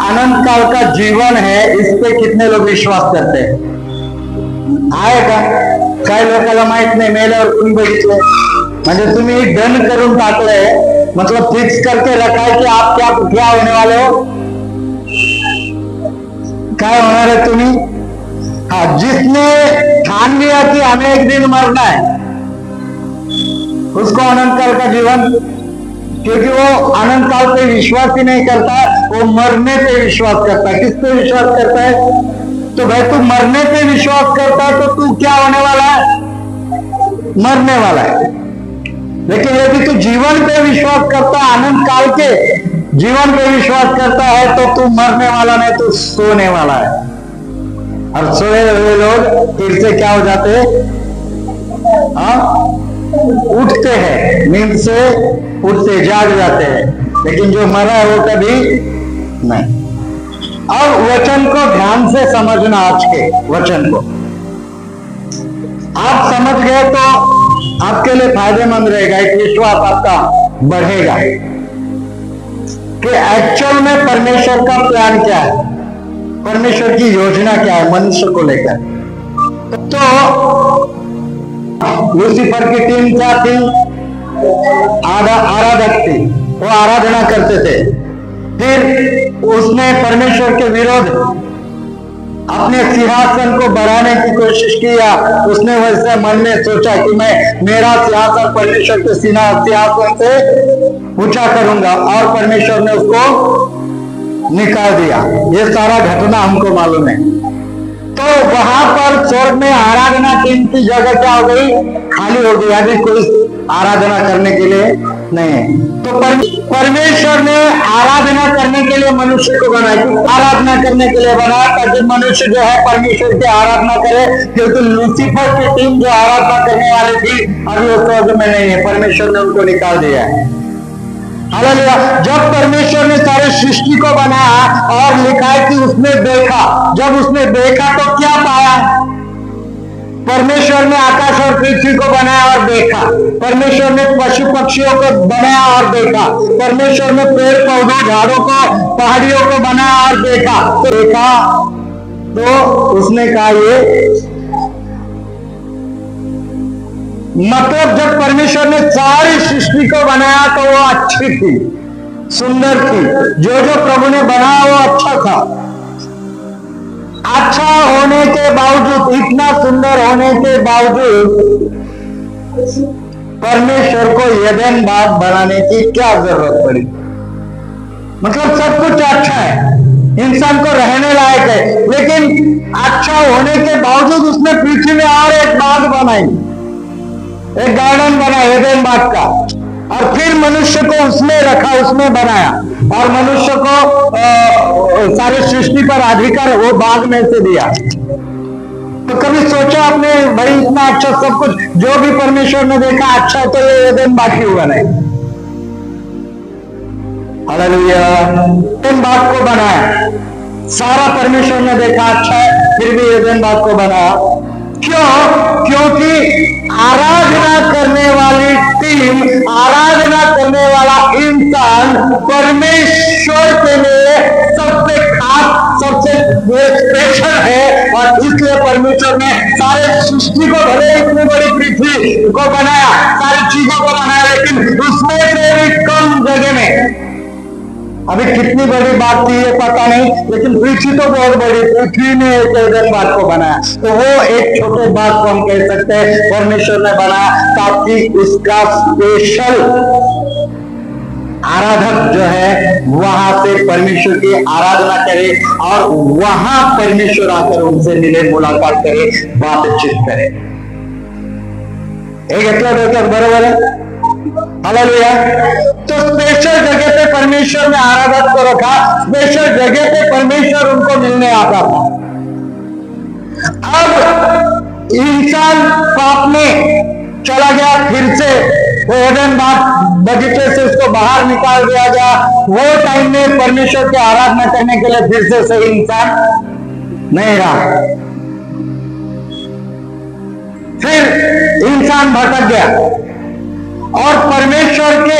अनंत काल का जीवन है, इस पे कितने लोग विश्वास करते हैं? आहे का? काही लोकांना माहित नाही, मेल्यावर तुम्ही बघितले म्हणजे तुम्ही डन करून टाकलंय, मतलब फिक्स करके रखा है कि आप क्या होने वाले हो, क्या होना है तुम्ही। हाँ, जिसने ठान लिया कि हमें एक दिन मरना है, उसको अनंत काल का जीवन, क्योंकि वो अनंत काल पे विश्वास ही नहीं करता, वो मरने पे विश्वास करता है। किस पे विश्वास करता है? तो भाई तू मरने पे विश्वास करता है तो तू क्या होने वाला है? मरने वाला है। लेकिन यदि तू जीवन पे विश्वास करता है, अनंत काल के जीवन पे विश्वास करता है, तो तू मरने वाला नहीं, तू सोने वाला है। और सोए हुए लोग फिर से क्या हो जाते हैं? हाँ, उठते हैं, नींद से उठते जाग जाते हैं। लेकिन जो मरा है वो कभी नहीं। और वचन को ध्यान से समझना, आज के वचन को आप समझ गए तो आपके लिए फायदेमंद रहेगा, एक विश्वास आपका बढ़ेगा कि एक्चुअल में परमेश्वर का प्लान क्या है, परमेश्वर की योजना क्या है मनुष्य को लेकर। तो लूसीफर की टीम क्या थी? आराधक थी, वो आराधना करते थे। फिर उसने परमेश्वर के विरोध अपने सिंहासन को बढ़ाने की कोशिश किया। उसने वैसे मन में सोचा कि मैं मेरा सिंहासन परमेश्वर के सिंहासन से ऊंचा करूंगा, और परमेश्वर ने उसको निकाल दिया। ये सारा घटना हमको मालूम है। तो वहां पर स्वर्ग में आराधना टीम की जगह क्या हो गई? खाली हो गई, अभी कोई आराधना करने के लिए नहीं है। तो परमेश्वर ने आराधना करने के लिए मनुष्य को बनाया, आराधना करने के लिए बनाया ताकि मनुष्य जो है परमेश्वर की आराधना करे। क्योंकि लूसीफर की टीम जो आराधना करने वाली थी, अभी वो स्वर्ग में नहीं है, परमेश्वर ने उनको निकाल दिया है। हालेलुया। जब परमेश्वर ने सारे सृष्टि को बनाया और लिखा है कि उसने देखा, जब उसने देखा तो क्या पाया? परमेश्वर ने आकाश और पृथ्वी को बनाया और देखा, परमेश्वर ने पशु पक्षियों को बनाया और देखा, परमेश्वर ने पेड़ पौधों झाड़ों को पहाड़ियों को बनाया और देखा। तो देखा तो उसने कहा ये मतलब जब परमेश्वर ने सारी सृष्टि को बनाया तो वो अच्छी थी, सुंदर थी। जो जो प्रभु ने बनाया वो अच्छा था। अच्छा होने के बावजूद, इतना सुंदर होने के बावजूद परमेश्वर को एदेन बाग बनाने की क्या जरूरत पड़ी? मतलब सब कुछ अच्छा है, इंसान को रहने लायक है, लेकिन अच्छा होने के बावजूद उसने पृथ्वी में और एक बाग बनाई, एक गार्डन बना एदेन बाग का, और फिर मनुष्य को उसमें रखा, उसमें बनाया, और मनुष्य को सारी सृष्टि पर अधिकार वो बाग में से दिया। तो कभी सोचा आपने भाई इतना अच्छा सब कुछ जो भी परमेश्वर ने देखा अच्छा, तो ये एदेन बाग क्यों बनाए? हालेलुया। एदेन बाग को बनाया, सारा परमेश्वर ने देखा अच्छा है, फिर भी एदेन बाग को बनाया। क्यों? क्योंकि आराधना करने वाली टीम, आराधना करने वाला इंसान परमेश्वर के लिए सबसे खास, सबसे स्पेशल है, और इसलिए परमेश्वर ने सारे सृष्टि को, भले इतनी बड़ी पृथ्वी को बनाया, सारी चीजों को बनाया, लेकिन उसमें से भी कम जगह में, अभी कितनी बड़ी बात थी ये पता नहीं, लेकिन पृथ्वी तो बहुत बड़ी, पृथ्वी ने एक एदेन बाग को बनाया। तो वो एक छोटे बाग को हम कह सकते हैं परमेश्वर ने बनाया ताकि उसका स्पेशल आराधक जो है वहां से परमेश्वर की आराधना करे, और वहां परमेश्वर आकर उनसे मिले, मुलाकात करे, बातचीत करे। बरोबर है? हालेलुया। तो स्पेशल जगह पे परमेश्वर ने आराधक को रखा, स्पेशल जगह पे परमेश्वर उनको मिलने आता था। अब इंसान पाप में चला गया, फिर से वो एदेन बाग बगीचे से उसको बाहर निकाल दिया गया। वो टाइम में परमेश्वर की आराधना करने के लिए फिर से सही इंसान नहीं रहा, फिर इंसान भटक गया, और परमेश्वर के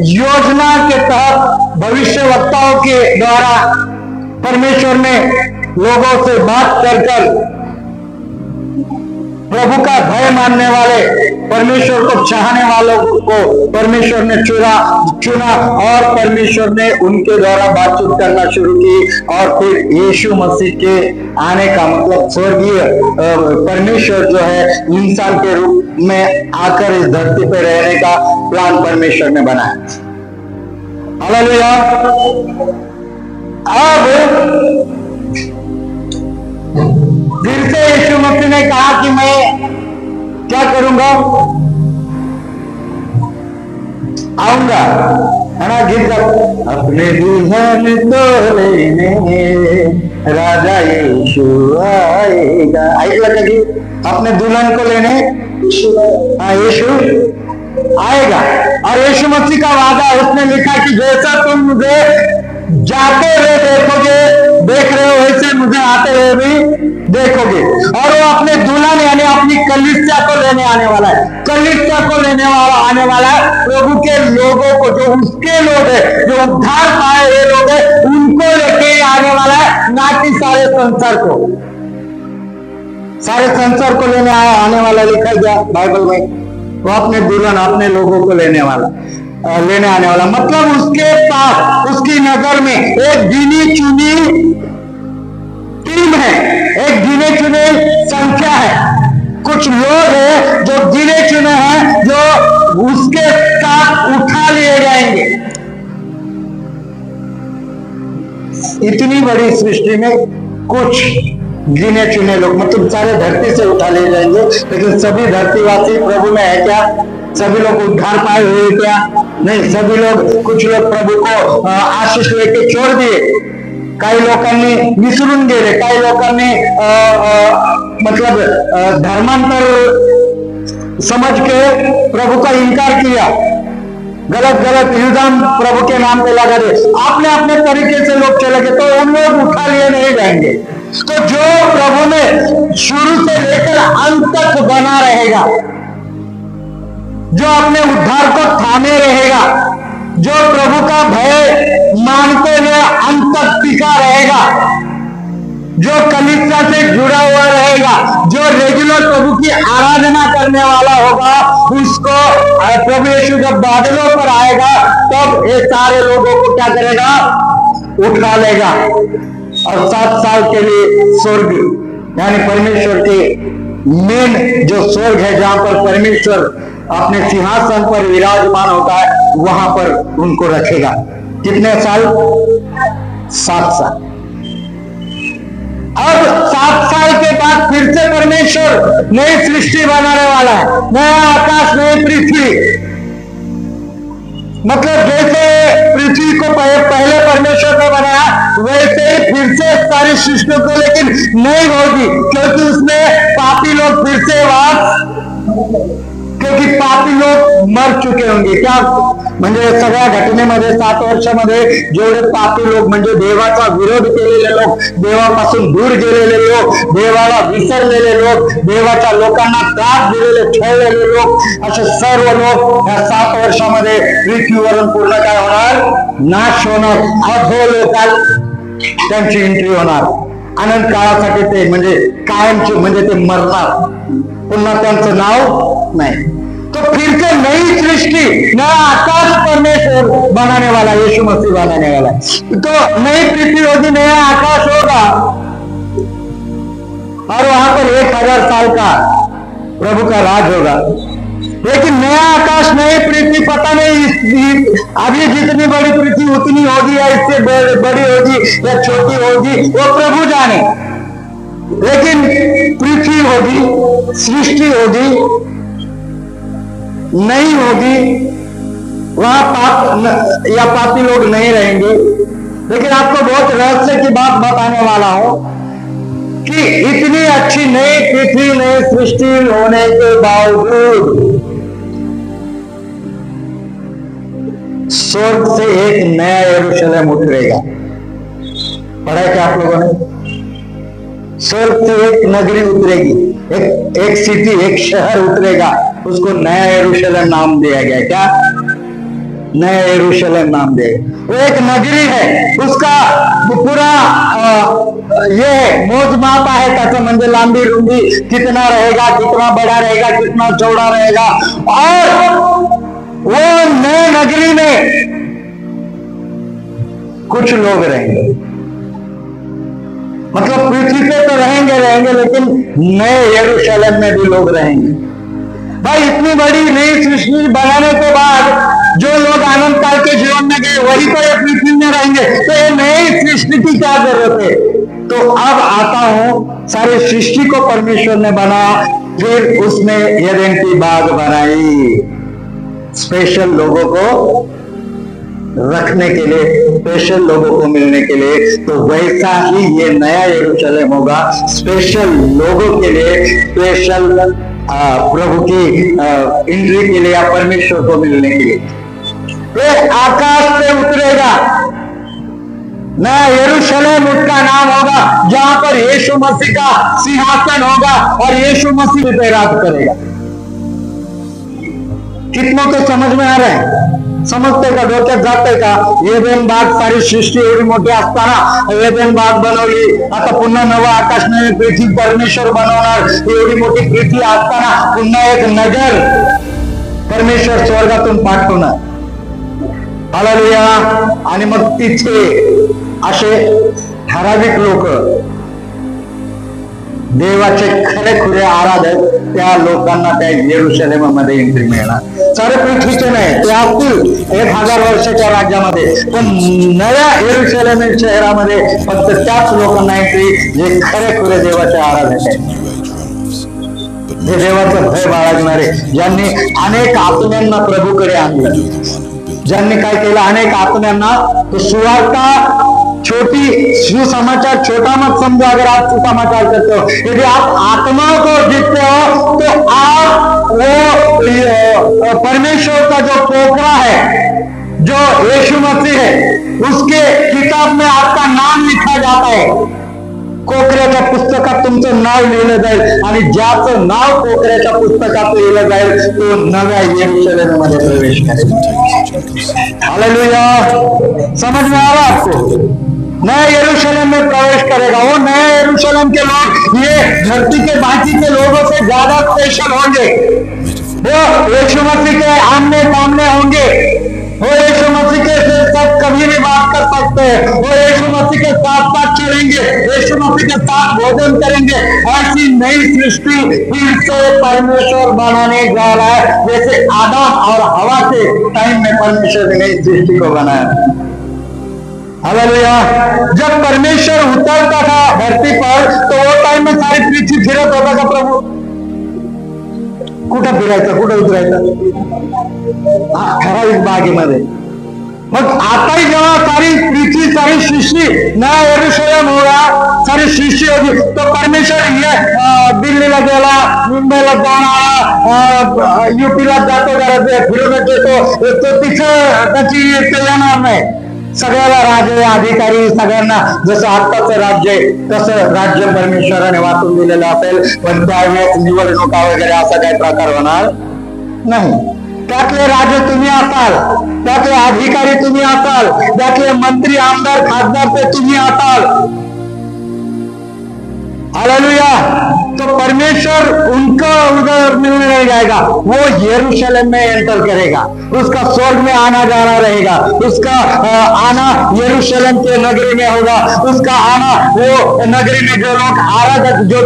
योजना के तहत भविष्यवक्ताओं के द्वारा परमेश्वर ने लोगों से बात कर कर प्रभु का भय मानने वाले, परमेश्वर को चाहने वालों को परमेश्वर ने चुना और परमेश्वर ने उनके द्वारा बातचीत करना शुरू की। और फिर यीशु मसीह के आने का मतलब स्वर्गीय परमेश्वर जो है इंसान के रूप में आकर इस धरती पर रहने का प्लान परमेश्वर ने बनाया। हालेलुया। अब फिर से यीशु मसीह ने कहा कि मैं क्या करूंगा, आऊंगा, है ना गीत का, अपने दुल्हन को लेने राजा यीशु आएगा। ऐकलं का गीत, अपने दुल्हन को लेने यीशु आएगा। और यीशु मसीह का वादा, उसने लिखा कि जैसा तुम मुझे जाते हुए देख रहे हो वैसे मुझे आते हुए भी देखोगे। और वो अपने दुल्हन यानी अपनी कलीसिया को लेने आने वाला है, कलीसिया को लेने वाला आने वाला है। प्रभु के लोगों को, जो उसके लोग है, जो उद्धार पाए हुए लोग है, उनको लेके आने वाला है, ना कि सारे संसार को। सारे संसार को लेने आने वाला लिखा गया बाइबल में। वो अपने दुल्हन, अपने लोगों को लेने आने वाला मतलब उसके पास, उसकी नजर में एक गिनी चुनी टीम है, एक गिने चुने संख्या है। कुछ लोग हैं जो गिने चुने हैं, जो उसके साथ उठा लिए जाएंगे। इतनी बड़ी सृष्टि में कुछ गिने चुने लोग, मतलब सारे धरती से उठा ले जाएंगे, लेकिन सभी धरतीवासी प्रभु में है क्या? सभी लोग उद्धार पाए हुए क्या? नहीं, सभी लोग, कुछ लोग प्रभु को आशीष लेके छोड़ दिए, काही लोकांनी विसरून गेले, काही लोकांनी मतलब धर्मांतर समझ के प्रभु का इनकार किया, गलत गलत इल्जाम प्रभु के नाम पे लगा दे, अपने अपने तरीके से लोग चले गए, तो उन लोग उठा लिए नहीं जाएंगे। तो जो प्रभु में शुरू से लेकर अंत तक बना रहेगा, जो अपने उद्धार को थामे रहेगा, जो प्रभु का भय मानते हुए अंत तक टिका रहेगा, जो कलीसिया से जुड़ा हुआ रहेगा, जो रेगुलर प्रभु की आराधना करने वाला होगा, उसको प्रभु यीशु जब बादलों पर आएगा तब ये सारे लोगों को क्या करेगा? उठा लेगा और 7 साल के लिए स्वर्ग यानी परमेश्वर के मेन जो स्वर्ग है, जहां पर परमेश्वर अपने सिंहासन पर विराजमान होता है, वहां पर उनको रखेगा। कितने साल? 7 साल। अब 7 साल के बाद फिर से परमेश्वर नई सृष्टि बनाने वाला है, नया आकाश, नई पृथ्वी। मतलब जैसे पृथ्वी को पहले परमेश्वर ने बनाया, वैसे ही फिर से सारी सृष्टि को, लेकिन नहीं होगी, क्योंकि उसमें पापी लोग फिर से क्योंकि पापी लोग मर चुके होंगे। क्या म्हणजे सगळ्या घटनेमध्ये 7 वर्षामध्ये जेवढे पापी लोक, म्हणजे देवाचा विरोध केलेले लोक, देवापासून दूर गेलेले लोक, देवाला विसरलेले लोक, देवाच्या लोकांना त्रास दिलेले, छळलेले लोक, असे सर्व लोक या 7 वर्षामध्ये पृथ्वीवरून पूर्ण काय होणार? नाश होणार। अधोलोकात त्यांची एंट्री होणार। अनंत काळासाठी ते म्हणजे कायमचे, म्हणजे ते मरणार, पुन्हा त्यांचं नाव नाही। तो फिर से नई सृष्टि, नया आकाश परमेश्वर बनाने वाला, यीशु मसीह बनाने वाला। तो नई पृथ्वी होगी, नया आकाश होगा और वहां पर 1000 साल का प्रभु का राज होगा। लेकिन नया आकाश, नई पृथ्वी, पता नहीं अभी जितनी बड़ी पृथ्वी उतनी होगी या इससे बड़ी होगी या छोटी होगी, वो प्रभु जाने। लेकिन पृथ्वी होगी, सृष्टि होगी, नहीं होगी, वहां पाप या पापी लोग नहीं रहेंगे। लेकिन आपको बहुत रहस्य की बात बताने वाला हूं कि इतनी अच्छी नई पृथ्वी, नई सृष्टि होने के बावजूद स्वर्ग से एक नया यरूशलेम उतरेगा। पढ़ा है क्या आप लोगों ने? स्वर्ग से एक नगरी उतरेगी, एक सिटी, एक शहर उतरेगा, उसको नया यरूशलेम नाम दिया गया। क्या? नया यरूशलेम नाम दे। वो एक नगरी है, उसका पूरा ये मोजमाप आहे त्याचं, म्हणजे लांबी रुंदी कितना रहेगा, कितना बड़ा रहेगा, कितना चौड़ा रहेगा। और वो नए नगरी में कुछ लोग रहेंगे, मतलब पृथ्वी पे तो रहेंगे लेकिन नए यरूशलेम में भी लोग रहेंगे। भाई इतनी बड़ी नई सृष्टि बनाने के बाद जो लोग आनंद काल के जीवन में गए वही तो ये पृथ्वी में रहेंगे, तो ये नई सृष्टि की क्या जरूरत है। तो अब आता हूं, सारी सृष्टि को परमेश्वर ने बनाया, फिर उसने एदेन की बाग बनाई स्पेशल लोगों को रखने के लिए, स्पेशल लोगों को मिलने के लिए। तो वैसा ही ये नया यरूशलेम होगा, स्पेशल लोगों के लिए, स्पेशल प्रभु की एंट्री के लिए या परमेश्वर को मिलने के लिए। फिर आकाश से उतरेगा नया यरूशलेम, उसका नाम होगा, जहां पर यीशु मसीह का सिंहासन होगा और यीशु मसीह पे राज करेगा। कितनों को समझ में आ रहा है? समजते का, डोक्यात जाते का? एदेन बाग, सारी सृष्टी एवढी मोठी असताना एदेन बाग बनवली, आता पुन्हा नवं आकाश नवी पृथ्वी परमेश्वर बनवणार, एवढी मोठी पृथ्वी असताना पुन्हा एक नगर परमेश्वर स्वर्गातून पाठवणार। हालेलुया। आणि मग तिथे असे ठराविक लोक, देवाचे खरे आराधक, त्या लोकांना त्या यरूशलेममध्ये एंट्री मिळणार। सारे पृथ्वीचे नाही, ते असतील 1000 वर्षाच्या राज्यामध्ये, पण नव्या यरूशलेम शहरामध्ये फक्त त्याच लोकांना एंट्री जे खरे देवाचे आराधक आहेत, जे देवाचं भय बाळगणारे, ज्यांनी अनेक आत्म्यांना प्रभूकडे आणलं, ज्यांनी काय केलं, अनेक आत्म्यांना। तो सुवार्ता छोटी सुसमाचार छोटा मत समझो। अगर आप सुसमाचार करते हो, यदि आप आत्माओं को जीतते हो, तो आप वो परमेश्वर का जो पोखरा है, जो यीशु मसीह है, उसके किताब में आपका नाम लिखा जाता है। कोकऱ्याच्या पुस्तकात तुमचं नाव लिहिलं जाईल, आणि ज्याचं नाव कोकऱ्याच्या पुस्तकात लिहिलं जाईल तो नव्या यरूशलेममध्ये प्रवेश करेल। हालेलुया। समझ में आ रहा आपको? नए यरूशलेम में प्रवेश करेगा। वो नए यरूशलेम के लोग ये धरती के बाकी के लोगों से ज्यादा स्पेशल होंगे। वो यीशु मसीह के आमने सामने होंगे, वो यीशु मसीह के सब कभी भी बात कर सकते हैं, वो यीशु मसीह के साथ चलेंगे, यीशु मसीह के साथ भोजन करेंगे। ऐसी नई सृष्टि फिर से परमेश्वर बनाने जा रहा है, जैसे आदम और हवा के टाइम में परमेश्वर ने नई सृष्टि को बनाया। हालेलुया। जब परमेश्वर उतरता था धरती पर, तो वो टाइम में सारी पृथ्वी फिरत होता का प्रभू? कुठं फिरायचं, कुठं उतरायचं? ठराविक बागेमध्ये। मग आताही जेव्हा सारी पृथ्वी, सारी सृष्टी नया यरूशलेम होगा, सारी सृष्टी होगी, तो परमेश्वर दिल्लीला गेला, मुंबईला जाऊन आला, यूपीला जातो, फिरत येतो, तो तिथं त्याची येणार नाही। सगळ्याला राजे अधिकारी, सगळ्यांना जसं आत्ताचं राज्य आहे तसं राज्य परमेश्वराने वाटून दिलेलं असेल, पण त्यावेळेस निवडणुका वगैरे असा काही प्रकार होणार नाही। त्यातले राजे तुम्ही असाल, त्यातले अधिकारी तुम्ही असाल, त्यातले मंत्री आमदार खासदार ते तुम्ही असाल। हालेलुया। तो परमेश्वर उनको उधर मिलने नहीं जाएगा, वो यरूशलेम में एंटर करेगा, उसका स्वर्ग में आना जाना रहेगा, उसका आना यरूशलेम के नगरी में होगा, उसका आना वो नगरी में जो लोग आराधक, जो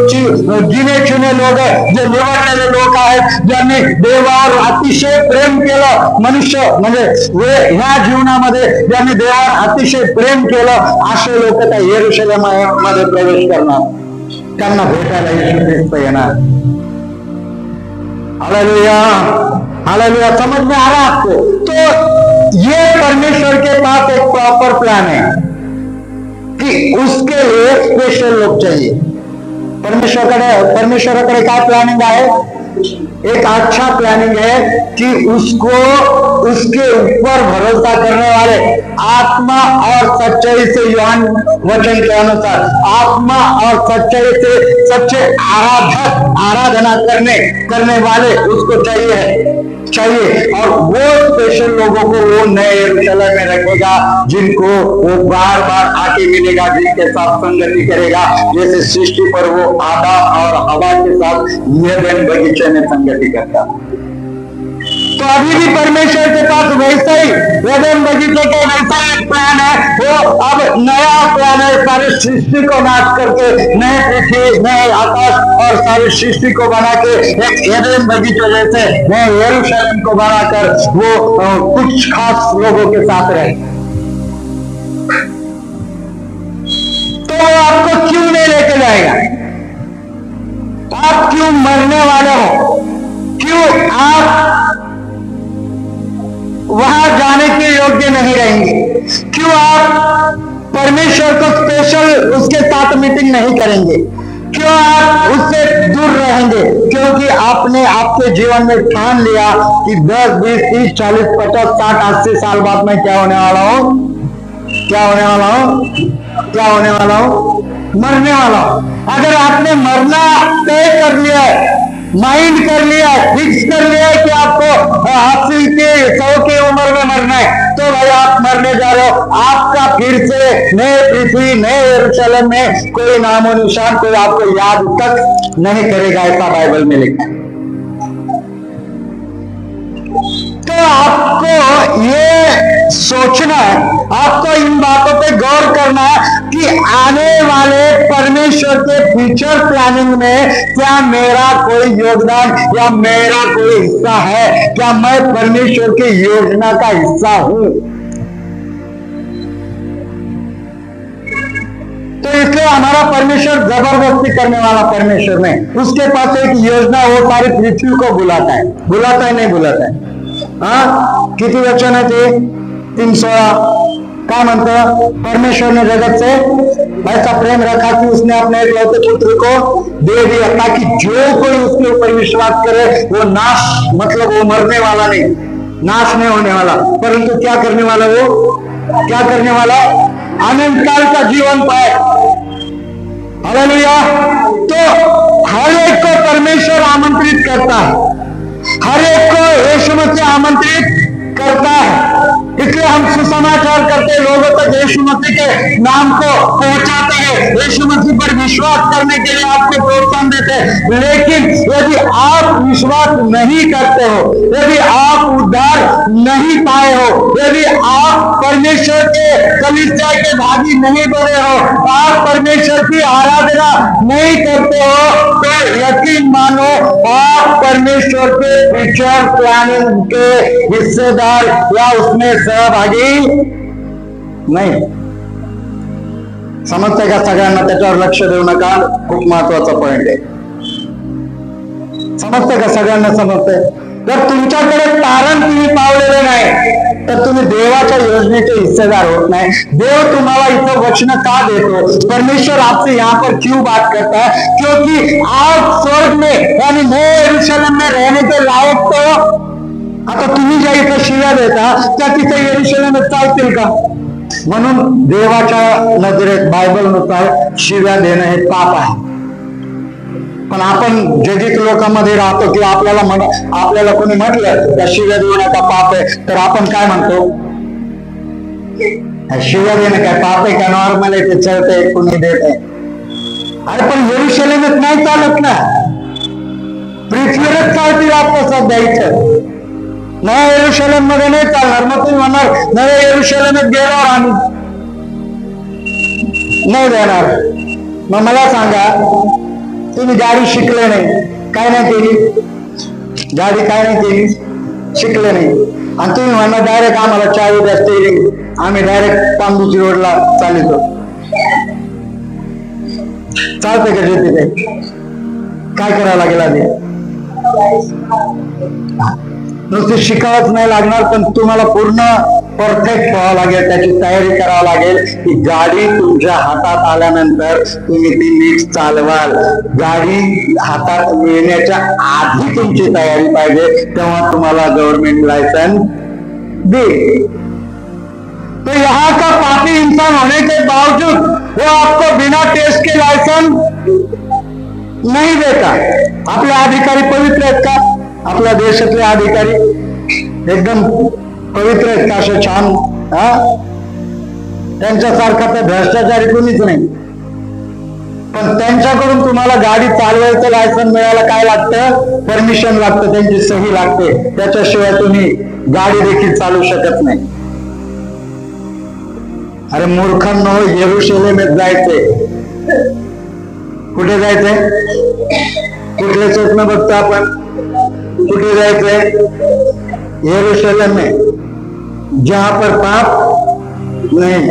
गिने चुने लोग हैं, जो निवडलेले लोक आहेत, ज्यांनी देवावर अतिशय प्रेम केलं, मनुष्य म्हणजे ह्या जीवनामध्ये ज्यांनी देवावर अतिशय प्रेम केलं, असे लोक त्या यरूशलेम मध्ये प्रवेश करणार, त्यांना भेटायला यीशु ख्रिस्त येणार। हालेलुया। हालेलुया। समझ में आ रहा आपको? तो ये परमेश्वर के पास एक प्रॉपर प्लान है कि उसके लिए स्पेशल लोग चाहिए। परमेश्वराकडे काय प्लॅनिंग आहे? एक अच्छा प्लॅनिंग है कि उसको उसके ऊपर भरोसा करने वाले आत्मा और सच्चाई से, यूहन्ना वचन के अनुसार आत्मा और सच्चाई से सच्चे आराधना करने वाले उसको चाहिए। और वो स्पेशल लोगों को वो नए यरूशलेम में रखेगा, जिनको वो बार बार आके मिलेगा, जिनके साथ संगति करेगा, जैसे सृष्टि पर वो आदम और हवा के साथ एदेन बगीचे में संगति करता। तो अभी भी परमेश्वर के पास वैसा ही एदेन बगीचे का वैसा एक प्लान है। वो अब नया प्लान है, सारी सृष्टि को नाश करके नए पृथ्वी, नए आकाश और सारी सृष्टि को बना के एक एदेन बगीचे जैसे नए यरूशलेम को बनाकर वो कुछ खास लोगों के साथ रहे। तो वो आपको क्यों नहीं लेके जाएगा? आप क्यों मरने वाले हो? क्यों आप वहां जाने के योग्य नहीं रहेंगे? क्यों आप परमेश्वर को स्पेशल उसके साथ मीटिंग नहीं करेंगे? क्यों आप उससे दूर रहेंगे? क्योंकि आपने आपके जीवन में ठान लिया कि 10, 20, 30, 40, 50, 60, 80 साल बाद में क्या होने वाला हूं? मरने वाला हूं। अगर आपने मरना तय कर लिया है, माइंड कर लिया, फिक्स कर लिया कि आपको 80 के 100 की उम्र में मरना है, तो भाई आप मरने जा रहे हो। आपका फिर से नए पृथ्वी, नए यरूशलेम में कोई नामो निशान, कोई आपको याद तक नहीं करेगा, ऐसा बाइबल में लिखा है। तो आपको ये सोचना है, आपको इन बातों पे गौर करना है कि आने वाले परमेश्वर के फ्यूचर प्लानिंग में क्या मेरा कोई योगदान या मेरा कोई हिस्सा है? क्या मैं परमेश्वर की योजना का हिस्सा हूं? तो इसलिए हमारा परमेश्वर जबरदस्ती करने वाला परमेश्वर नहीं, उसके पास एक योजना, वो सारी पृथ्वी को बुलाता है, नहीं बुलाता है। हाँ, किती वचन है ते 316 काय म्हणतं? परमेश्वर ने जगत से ऐसा प्रेम रखा कि उसने अपने एकलौते पुत्र को दे दिया, ताकि जो कोई उसके ऊपर विश्वास करे वो नाश, मतलब वो मरने वाला नहीं, नाश नहीं होने वाला, परंतु क्या करने वाला? अनंत काल का जीवन पाए। हालेलुया। तो हर एक को परमेश्वर आमंत्रित करता है, हर एक को यीशु मसीह आमंत्रित करता है। इसलिए हम सुसमाचार करते लोगों तक यीशु मसीह के नाम को पहुंचाते हैं, यीशु मसीह पर विश्वास करने के लिए आपको प्रोत्साहन देते हैं। लेकिन यदि आप विश्वास नहीं करते हो, यदि आप उद्धार नहीं पाए हो, यदि आप परमेश्वर के कलीसिया के भागी नहीं बने हो, आप परमेश्वर की आराधना नहीं करते हो, तो यकीन मानो आप परमेश्वर के फ्यूचर प्लानिंग के हिस्सेदार या उसमें सहभागी नाही। समजतंय का सगळ्यांना? त्याच्यावर लक्ष देऊ नका, खूप महत्वाचा पॉइंट आहे। समजतंय का सगळ्यांना? समजतंय? जर तुमच्याकडे तारण तुम्ही पावलेले नाही तर तुम्ही देवाच्या योजनेचे हिस्सेदार होत नाही। देव तुम्हाला इथं वचन का देतो? परमेश्वर आपसे यहाँ पर क्यों बात करता है? क्योंकि आप स्वर्ग में यानी नए यरूशलेम में रहने के लायक तो, आता तुम्ही ज्या इथं शिव्या देता त्या तिथे यरूशलेमात चालतील का? म्हणून देवाच्या नजरेत बायबलनुसार शिव्या देणं हे पाप आहे। पण आपण जगित लोकांमध्ये राहतो की आपल्याला कोणी म्हटलं त्या शिव्या देऊ नका पाप आहे, तर आपण काय म्हणतो? शिव्या देणं काय पाप आहे का? नॉर्मल आहे, ते चलतंय, कोणी देत आहे। अरे पण यरूशलेमात नाही चालत ना, पृथ्वीवरच चालतील आपलं सध्या इथं, नव्या यरूशलेम मध्ये नाही चालणार। मग तुम्ही म्हणणार नव्या यरूशलेमात गेल्यावर आम्ही नाही देणार। मग मला सांगा, तुम्ही गाडी शिकले नाही, काय नाही केली गाडी, काय नाही केली, शिकले नाही, आणि तुम्ही म्हणणार डायरेक्ट आम्हाला चावी द्या स्टेरिंग, आम्ही डायरेक्ट पांडुची रोडला चालतो, चालतंय का? तिथे काय करावं लागेल? आधी नुसते शिकावंच नाही लागणार, पण तुम्हाला पूर्ण परफेक्ट व्हावं लागेल, त्याची तयारी करावं लागेल की गाडी तुमच्या हातात आल्यानंतर तुम्ही ती नीट चालवाल। गाडी हातात येण्याच्या आधी तुमची तयारी पाहिजे, तेव्हा तुम्हाला गव्हर्नमेंट लायसन्स दी, तो यहाँ का पापी इंसान होने के बावजूद वो आपको बिना टेस्ट के लाइसेंस नहीं देता. आपले अधिकारी पवित्र आहेत का? आपल्या देशातले अधिकारी एकदम पवित्र आहेत का? असे छान, त्यांच्यासारखा तर भ्रष्टाचारी कोणीच नाही. पण त्यांच्याकडून तुम्हाला गाडी चालवायचं लायसन मिळायला काय लागतं? परमिशन लागतं, त्यांची सही लागते. त्याच्याशिवाय तुम्ही गाडी देखील चालू शकत नाही. अरे मूर्खांनो, येरुशलेमेत जायचंय. कुठे जायचंय? कुठले स्वप्न बघतो आपण? कुठे जायचंय? येरुशलेम में, जहां पर पाप नहीं,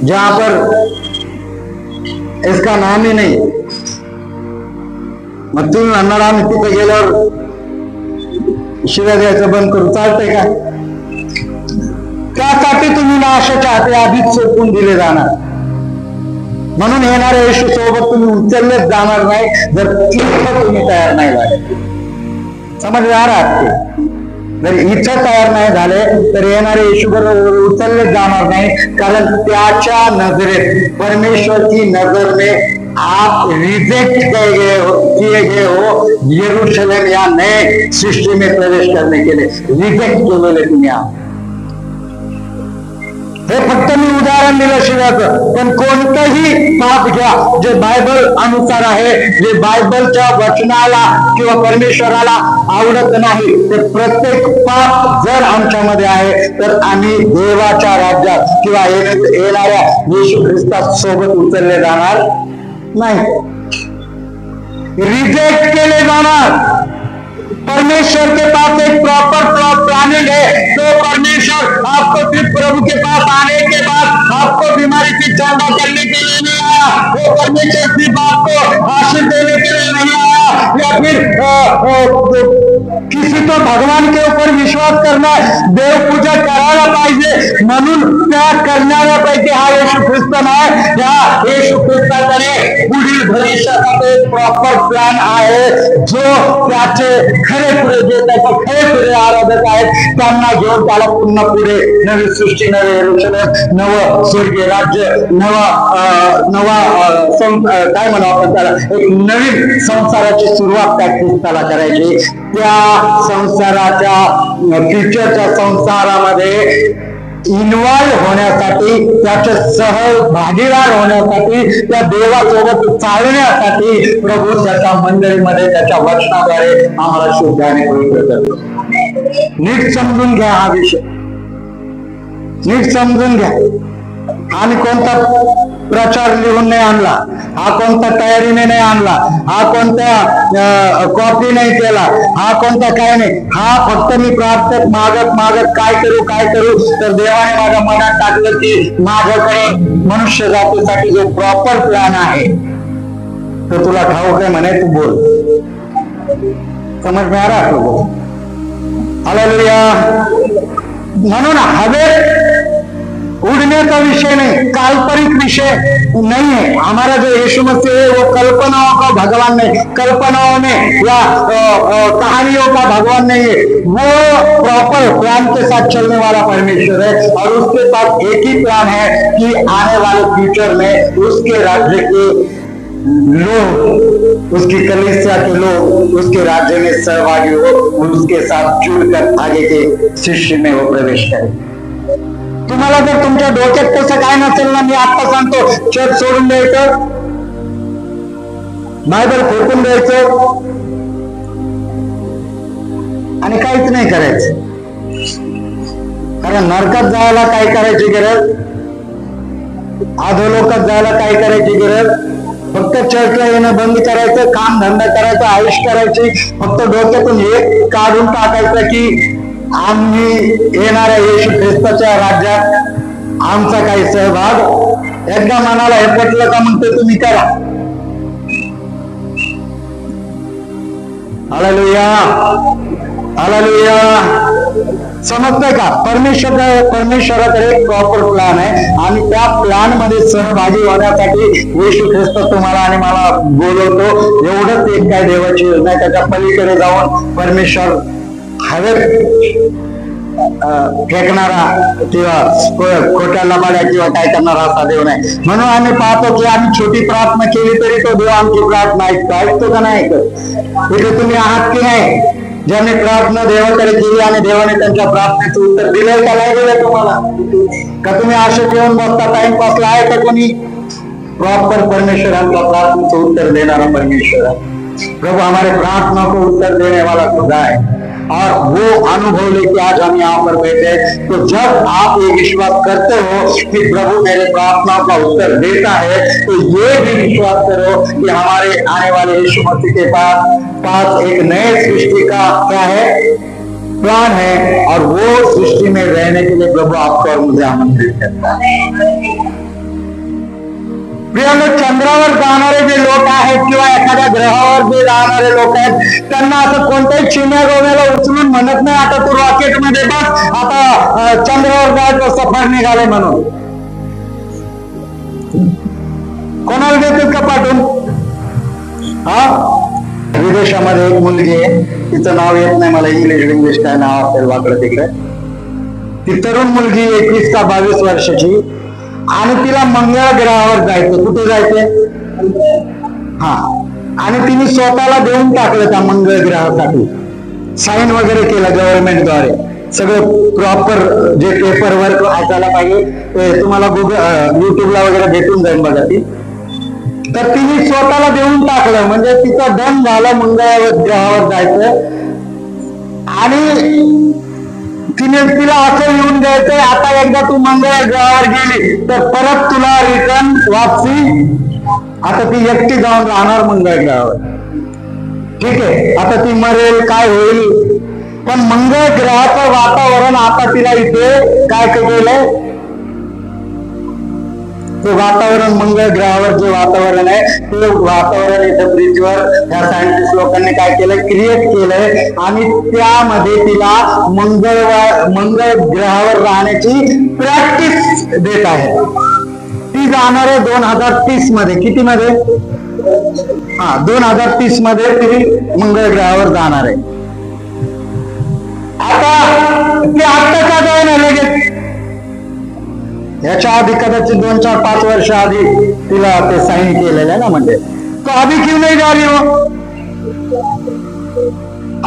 जहां पर इसका नाम ही नहीं. मग तुम्ही म्हणणार आम्ही तिथे गेल्यावर शिव्या द्यायचं बंद करू, चालतंय का? त्यासाठी तुम्ही नाशाच्या हाती आधीच सोडून दिले जाणार. म्हणून येणाऱ्या येशू सोबत तुम्ही उचललेच जाणार नाही जर तुम्ही तयार नाही झाले. समजणार आहात ते? जर इथं तयार नाही झाले तर येणारे येशू बरोबर उचललेच जाणार नाही. कारण त्याच्या नजरेत, परमेश्वर की नजर में आप रिजेक्ट किए गए हो. यरूशलेम या नए सृष्टि में प्रवेश करने के लिए रिजेक्ट केलेले तुम्ही आहात. हे फक्त मी उदाहरण दिलं शिवायचं. पण कोणतंही पाप घ्या जे बायबल अनुसार आहे, जे बायबलच्या वचनाला किंवा परमेश्वराला आवडत नाही, ते प्रत्येक पाप जर आमच्यामध्ये आहे तर आम्ही देवाच्या राज्यात किंवा येणाऱ्या येशू ख्रिस्ता सोबत उचलले जाणार नाही, रिजेक्ट केले जाणार. परमेश्वर के पास एक प्रॉपर प्लानिंग है. तो परमेश्वर आपको सिर्फ प्रभु के पास आने के बाद आपको बीमारी की चंदा करने के लिए नहीं आया. वो परमेश्वर सिर्फ आपको आशीष देने के लिए नहीं आया या फिर किसी तो भगवान के ऊपर विश्वास करना, देव पूजा करायला पाहिजे म्हणून त्या करणाऱ्यापैकी हा येशू ख्रिस्त नाही. त्या येशू ख्रिस्ताकडे पुढील भविष्यासाठी एक प्रॉपर प्लॅन आहे, जो त्याचे खरेखुरे, जे त्याचे खरेखुरे आराधक आहेत त्यांना घेऊन त्याला पुन्हा पुढे नवी सृष्टी, नवे यरूशलेम, नवं स्वर्गीय राज्य, नवा काय म्हणू आपण त्याला, एक नवीन संसाराची सुरुवात त्या ख्रिस्ताला करायची. त्या संसाराच्या फ्युचरच्या संसारामध्ये इन्व्हॉल्व होण्यासाठी, त्याचे सहभागीदार होण्यासाठी, त्या देवासोबत चालण्यासाठी प्रभू त्याच्या मंडळीमध्ये त्याच्या वचनाद्वारे आम्हाला शुद्ध आणि पवित्र करतो. नीट समजून घ्या हा विषय, नीट समजून घ्या. आम्ही कोणता प्रचार लिहून नाही आणला, हा कोणता तयारीने नाही आणला, हा कोणत्या कॉपी नाही केला, हा कोणता काय नाही. हा फक्त मी प्रार्थक मागत मागत काय करू तर देवाने माझ्या मनात टाकलं की माझ्याकडे मनुष्य जातीसाठी जो प्रॉपर प्लॅन आहे तो तुला ठाऊक आहे म्हणे, तू बोल. समज में आ रहा तो हालेलुया. म्हणून हवे उड़ने का विषय नहीं, काल्पनिक विषय नहीं है. हमारा जो यीशु मसीह है वो कल्पनाओं का भगवान नहीं, कल्पनाओं में या कहानियों का भगवान नहीं है. वो प्रॉपर प्लान के साथ चलने वाला परमेश्वर है और उसके पास एक ही प्लान है कि आने वाले फ्यूचर में उसके राज्य के लोग, उसकी कलीसिया के लोग उसके राज्य में सहभागी हो, उसके साथ जुड़कर आगे के शिष्य में वो प्रवेश करें. तुम्हाला जर तुमच्या डोक्यात तसं काय नसेल ना, मी आता सांगतो, चर्च सोडून द्यायचं, बायबल फेकून द्यायचं आणि काहीच नाही करायचं. कारण नरकात जायला काय करायची गरज, अधोलोकात जायला काय करायची गरज. फक्त चर्चला येणं बंद करायचं, काम धंदा करायचा, आयुष करायची. फक्त डोक्यातून हे काढून टाकायचं की आम्ही येणाऱ्या येशू ख्रिस्ताच्या राज्यात आमचा काही सहभाग. एकदा मनाला हे पटलं का मग ते तुम्ही करा. Hallelujah, hallelujah. समजतंय का? परमेश्वराकडे एक प्रॉपर प्लॅन आहे आणि त्या प्लॅन मध्ये सहभागी होण्यासाठी येशू ख्रिस्त तुम्हाला आणि मला बोलवतो. एवढंच एक काय देवाची योजना आहे. त्याच्या पलीकडे जाऊन परमेश्वर हवे फेकणारा किंवा खोट्या लबाड्या किंवा काय करणारा असा देव नाही. म्हणून आम्ही पाहतो की आम्ही छोटी प्रार्थना केली तरी तो देव आमची प्रार्थना ऐकतो का नाही ऐकत. इथे तुम्ही आहात की नाही ज्यांनी प्रार्थना देवाकडे केली आणि देवाने त्यांच्या प्रार्थनेचं उत्तर दिलंय का नाही दिलंय तुम्हाला. का तुम्ही आशा घेऊन बसता टाइमपासला आहे का कोणी. प्रॉपर परमेश्वर हमका प्रार्थना को उत्तर देना परमेश्वर है. प्रभु हमारे प्रार्थना को उत्तर देने वाला खुदा है और वो अनुभव लेके आज हम यहाँ पर बैठे. तो जब आप ये विश्वास करते हो कि प्रभु मेरे प्रार्थना का उत्तर देता है तो ये भी विश्वास करो कि हमारे आने वाले यीशु मसीह के पास एक नए सृष्टि का क्या है प्लान है और वो सृष्टि में रहने के लिए प्रभु आपको और मुझे आमंत्रित करता है. प्रिय लोक, चंद्रावर जाणारे जे लोक आहेत किंवा एखाद्या ग्रहावर जे जाणारे लोक आहेत त्यांना असं कोणत्याही चिन्ह गोव्याला उचलून म्हणत नाही आता तू रॉकेट मध्ये बस, आता चंद्रावर जायचं सफर निघाले म्हणून. कोणाला देतात का पाठवून. विदेशामध्ये एक मुलगी आहे, तिचं नाव येत नाही मला, इंग्लिश काय नाव असेल वाकडं तिकडे. ती तरुण मुलगी 21 का 22 वर्षाची आणि तिला मंगळ ग्रहावर जायचं. कुठे जायचंय. आणि तिने स्वतःला देऊन टाकलं त्या मंगळ ग्रहासाठी. साईन वगैरे केलं गव्हर्नमेंटद्वारे. सगळं प्रॉपर जे पेपर वर्क असायला पाहिजे ते तुम्हाला युट्यूबला वगैरे भेटून जाईल बघा ती. तर तिने स्वतःला देऊन टाकलं म्हणजे तिचं डन झालं मंगळ ग्रहावर जायचं. आणि तिला असं येऊन द्यायचंय आता एकदा तू मंगळ ग्रहावर गेली तर परत तुला रिटर्न वापसी. आता ती एकटी जाऊन राहणार मंगळ ग्रहावर. ठीक आहे, आता ती मरेल काय होईल पण मंगळ ग्रहाचं वातावरण आता तिला इथे काय केलंय. ते वातावरण मंगळ ग्रहावर जे वातावरण आहे ते वातावरण इथं पृथ्वीवर ह्या सायंटिस्ट लोकांनी काय केलंय क्रिएट केलंय आणि त्यामध्ये तिला मंगळ ग्रहावर राहण्याची प्रॅक्टिस देत आहे. ती जाणार आहे 2030 मध्ये. किती मध्ये. 2030 मध्ये ती मंगळ ग्रहावर जाणार आहे. आता ती आत्ता का जाऊन लगेच. याच्या आधी कदाचित 2, 4, 5 वर्ष आधी तिला ते साइन केलेलं आहे ना. म्हणजे तो अभी क्यों नहीं जा रही हो.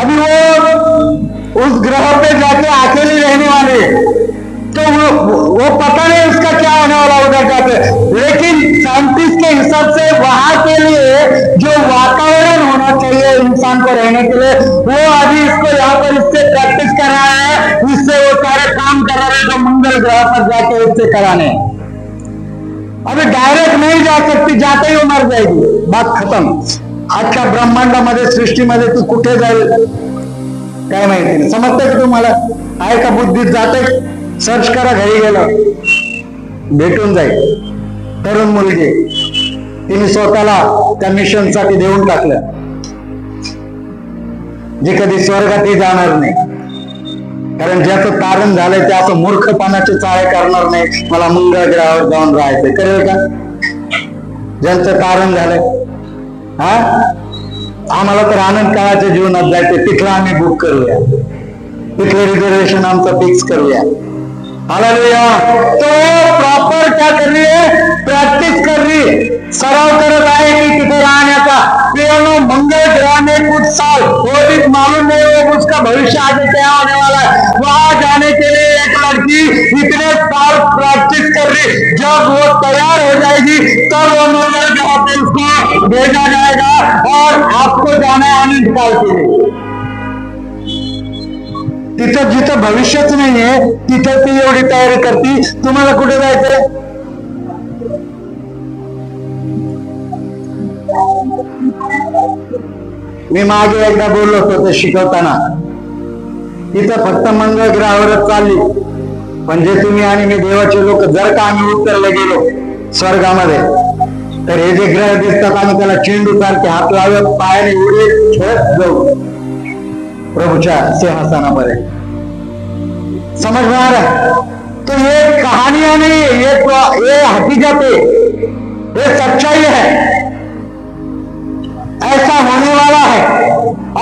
अभी वो उस ग्रह पे जाके अकेले रहने वाले तो वो पता नहीं उसका क्या होने वाला उधर जाके. लेकिन साइंटिस्ट के हिसाब से वहां के लिए जो वातावरण होना चाहिए इंसान को रहने के लिए वो अभी इसको यहाँ पर इससे प्रैक्टिस कर रहा है. इससे वो सारे काम कर रहे हैं जो मंगल ग्रह पर जाके इससे कराने. अभी डायरेक्ट नहीं जा सकती, जाते ही वो मर जाएगी. बात खत्म. आजच्या ब्रह्मांडामध्ये सृष्टीमध्ये तू कुठे जाईल काय माहिती नाही. समजतंय का तुम्हाला. आहे का बुद्धीत जाते. सर्च करा घरी गेलं भेटून जाईल. तरुण मुलगी तिने स्वतःला त्या मिशन साठी देऊन टाकलं. जे कधी स्वर्गातही जाणार नाही. कारण ज्याचं तारण झालंय ते असं मूर्खपणाचे चाळे करणार नाही मला मंगळ ग्रहावर जाऊन राहायचंय. कळेल का. ज्यांचं तारण झालंय आम्हाला तर आनंद काळाच्या जीवनात जायचंय तिथलं आम्ही बुक करूया. तिथलं रिझर्वेशन आमचं फिक्स करूया. हालेलुया. तो प्रॉपर क्या कर रही है. प्रैक्टिस कर रही है. सराव करत आहे की तिथे राहण्याचा. मंगल ग्रह में कुछ साल वो भी मालूम नहीं है उसका भविष्य आगे क्या होने वाला है. वहां जाने के लिए एक लड़की इतने साल प्रैक्टिस कर रही. जब वो तैयार हो जाएगी तब वो मंगल ग्रह पे उसको भेजा जाएगा और आपको जाना है आनंद काल के लिए. तिथं जिथं भविष्यच नाहीये तिथं ती एवढी तयारी करती. तुम्हाला कुठे जायचंय. मी मागे एकदा बोललो होतो ते शिकवताना तिथं फक्त मंगळ ग्रहावरच चालली. पण जे तुम्ही आणि मी देवाचे लोक जर का आम्ही उत्तरला गेलो स्वर्गामध्ये तर हे जे ग्रह दिसतात आम्ही त्याला चेंडू सारखे हात लावत पायाने उडे खेळत जाऊ प्रभूच्या सिंहासनामध्ये. समझ में आ रहा है. तो ये कहानियां नहीं, ये हकीकत है, ये सच्चाई है. ऐसा होने वाला है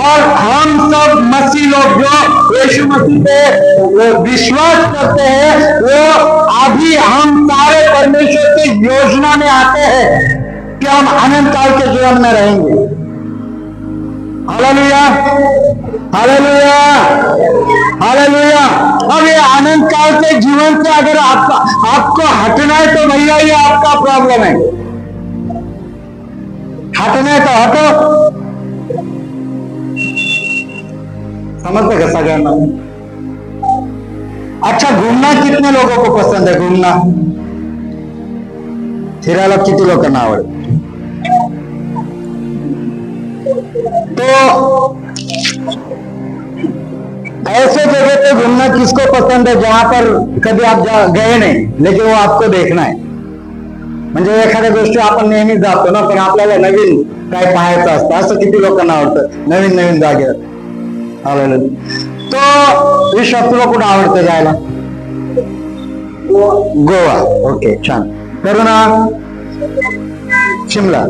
और हम सब मसीह लोग जो यीशु मसीह पे विश्वास करते हैं, वो अभी हम सारे परमेश्वर की योजना में आते हैं कि हम अनंत काल के जीवन में रहेंगे। Hallelujah, hallelujah, hallelujah. अब ये अनंत काल के जीवन से अगर आपको हटना है तो भैया ये आपका प्रॉब्लम है। हटना है तो हटो। समझते कैसा करना? अच्छा, घूमना कितने लोगों को पसंद है? घूमना फिरायला किती लोकांना आवडतं? तो ऐसे जगह पे घूमना किसको पसंद है जहां पर कधी आप गए नहीं, लेकिन वो आपको देखना है? म्हणजे एखाद्या गोष्टी आपण नेहमी जातो ना, पण आपल्याला नवीन काय पाहायचं असतं. असं किती लोकांना आवडतं नवीन नवीन जागेवर? तो विश्वास तुला कुठं आवडतं जायला? गोवा. ओके, छान. करुणा, शिमला,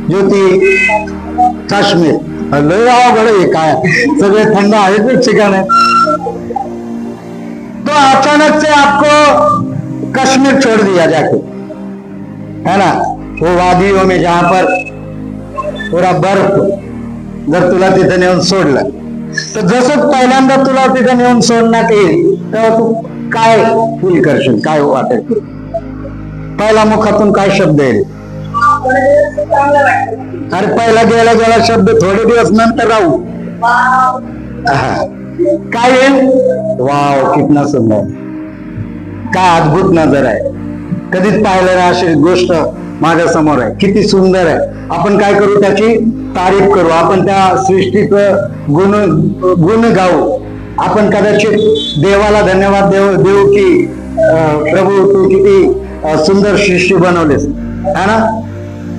ज्योती, काश्मीर. लय अवघड काय, सगळे थंड हवेचे ठिकाण है. तो अचानक से आपको कश्मीर छोड़ दिया जाके, है ना, वो वादियों में जहां पर पूरा बर्फ, जर तुला तिथे नेऊन सोडलं तर जसं पहिल्यांदा तुला तिथे नेऊन सोडण्यात येईल तेव्हा तू काय फील करशील? काय वाटेल? पहिला मुखातून काय शब्द येईल? अरे पहिला गेला गेला शब्द थोडे दिवस नंतर राहू. काय येईल? वाव, कितना सुंदर, काय अद्भुत नजर आहे. कधीच पाहिलं ना अशी गोष्ट माझ्या समोर आहे, किती सुंदर आहे. आपण काय करू? त्याची तारीफ करू, आपण त्या सृष्टीचं गुण गाऊ. आपण कदाचित देवाला धन्यवाद देऊ की प्रभू तू किती सुंदर सृष्टी बनवलीस, है ना.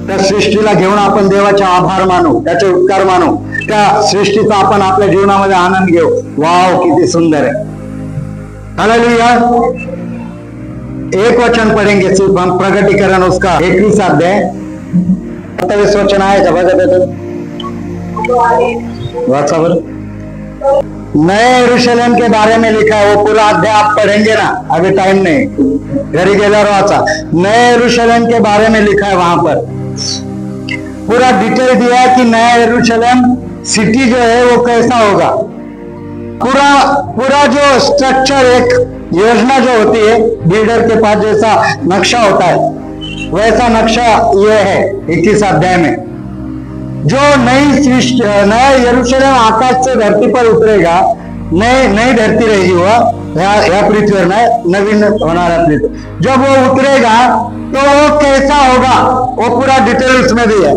त्या सृष्टीला घेऊन आपण देवाचे आभार मानू, त्याचे उपकार मानू, त्या सृष्टीचा आपण आपल्या जीवनामध्ये आनंद घेऊ. वाव, किती सुंदर है. हालेलुया. एक वचन पढ़ेंगे सिर्फ हम, प्रगटीकरण उसका 21 अध्याय 27 वचन आहे का? बघा त्याच्यात वाचा. नए यरूशलेम के बारे में लिखा है, वो पूरा अध्याय आप पढ़ेंगे ना, अभी टाइम नहीं, घरी गेल्यावर वाचा. नए यरूशलेम के बारे में लिखा है, वहां पर पूरा डिटेल दिया है कि नया यरूशलेम सिटी जो है वो कैसा होगा. पूरा जो स्ट्रक्चर, एक योजना जो होती है बिल्डर के पास जैसा नक्शा होता है, वैसा नक्शा ये है 21 अध्याय में. जो नया यरूशलेम आकाश से धरती पर उतरेगा, नई धरती रहेगी वो या पृथ्वी में, नवीन होना पृथ्वी. जब वो उतरेगा तो वो कैसा होगा, वो पूरा डिटेल उसमें भी है.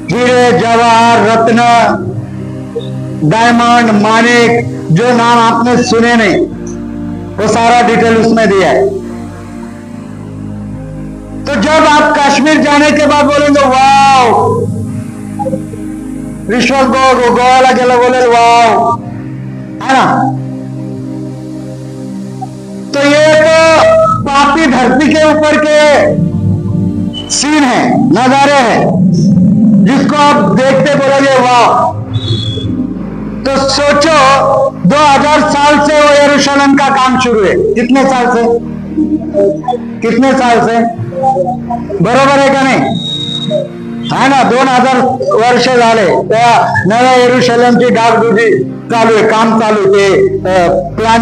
हीरे, जवाहर, रत्न, डायमंड, मानिक, जो नाम आपने सुने नहीं, वो सारा डिटेल उसमें दिया है. तो जब आप कश्मीर जाने के बाद बोलेंगे वाव, विश्वास गोवाला गेला बोले वाव, है ना. तो ये तो पापी धरती के ऊपर के सीन है, नजारे हैं, जिसको आप देखते बोलोगे वाव. तो सोचो 2000 साल से वो यरूशलेम का काम शुरू है. कितने साल से? कितने साल से? बरोबर है का नाही? है ना. 2000 वर्ष झाले त्या नव्या यरूशलेमची डागडुजी चालू आहे, काम चालू आहे, प्लॅन,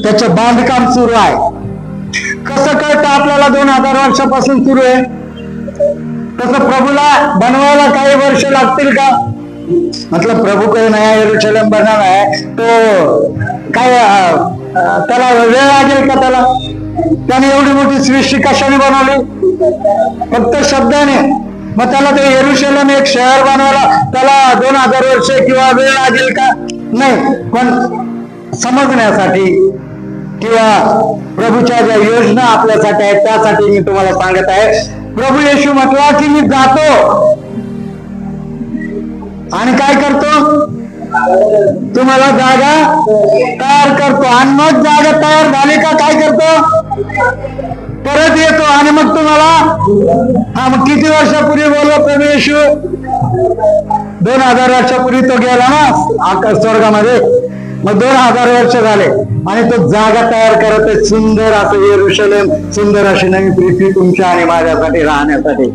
त्याचं बांधकाम सुरू आहे. कसं कळतं आपल्याला 2000 वर्षापासून सुरू आहे? तसं प्रभूला बनवायला काही वर्ष लागतील का? मतलब प्रभु को नया यरूशलेम बनाना है तो काय त्याला वेळ लागेल का? त्याने एवढी मोठी सृष्टी कशाने बनवली? फक्त शब्दाने. मग त्याला ते यरूशलेम एक शहर बनवायला त्याला 2000 वर्ष किंवा वेळ लागेल का? नाही. पण समजण्यासाठी किंवा प्रभूच्या ज्या योजना आपल्यासाठी आहेत त्यासाठी मी तुम्हाला सांगत आहे. प्रभू येशू म्हटला की मी जातो आणि काय करतो? तुम्हाला जागा तयार करतो. आणि मग जागा तयार झाली का काय करतो? परत येतो आणि मग तुम्हाला, हा, मग किती वर्षापूर्वी बोललो प्रभू येशू? 2000 वर्षापूर्वी तो गेला ना आकाश स्वर्गामध्ये, मग 2000 वर्ष झाले आणि तो जागा तयार करत आहे, सुंदर असं येरुशलेम, सुंदर अशी नवी पृथ्वी तुमच्या आणि माझ्यासाठी राहण्यासाठी.